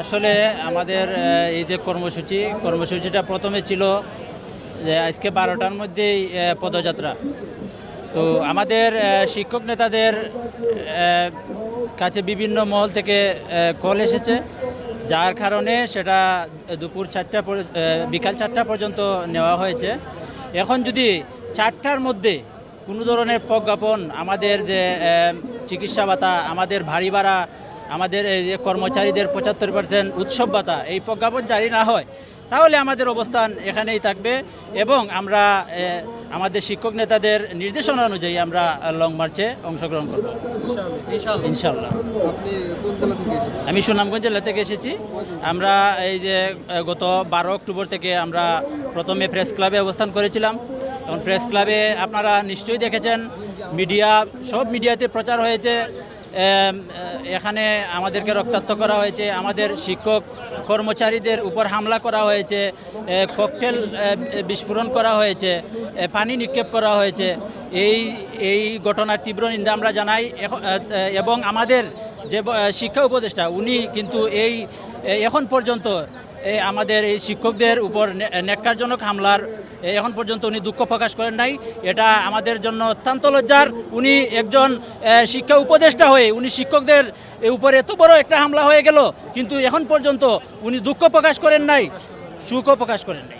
আসলে আমাদের এই যে কর্মসূচিটা প্রথমে ছিল যে আজকে 12টার মধ্যেই পদযাত্রা। তো আমাদের শিক্ষক নেতাদের কাছে বিভিন্ন মহল থেকে কল এসেছে, যার কারণে সেটা দুপুর 4টা বিকাল 4টা পর্যন্ত নেওয়া হয়েছে। এখন যদি 4টার মধ্যে কোনো ধরনের প্রজ্ঞাপন, আমাদের যে চিকিৎসা ভাতা, আমাদের ভারী ভাড়া, আমাদের এই যে কর্মচারীদের 75% উৎসব ভাতা, এই প্রজ্ঞাপন জারি না হয়, তাহলে আমাদের অবস্থান এখানেই থাকবে এবং আমরা আমাদের শিক্ষক নেতাদের নির্দেশনা অনুযায়ী আমরা লং মার্চে অংশগ্রহণ করব ইনশাল্লাহ। আমি সুনামগঞ্জ জেলা থেকে এসেছি। আমরা এই যে গত 12 অক্টোবর থেকে আমরা প্রথমে প্রেস ক্লাবে অবস্থান করেছিলাম। তখন প্রেস ক্লাবে আপনারা নিশ্চয়ই দেখেছেন, সব মিডিয়াতে প্রচার হয়েছে, এখানে আমাদেরকে রক্তাক্ত করা হয়েছে, আমাদের শিক্ষক কর্মচারীদের উপর হামলা করা হয়েছে, ককটেল বিস্ফোরণ করা হয়েছে, পানি নিক্ষেপ করা হয়েছে। এই ঘটনার তীব্র নিন্দা আমরা জানাই এবং আমাদের যে শিক্ষা উপদেষ্টা উনি কিন্তু এখন পর্যন্ত আমাদের এই শিক্ষকদের উপর ন্যাক্কারজনক হামলার এখন পর্যন্ত উনি দুঃখ প্রকাশ করেন নাই। এটা আমাদের জন্য অত্যন্ত লজ্জার। উনি একজন শিক্ষা উপদেষ্টা হয়ে উনি শিক্ষকদের উপরে এত বড় একটা হামলা হয়ে গেল, কিন্তু এখন পর্যন্ত উনি দুঃখ প্রকাশ করেন নাই, সুখও প্রকাশ করেন নাই।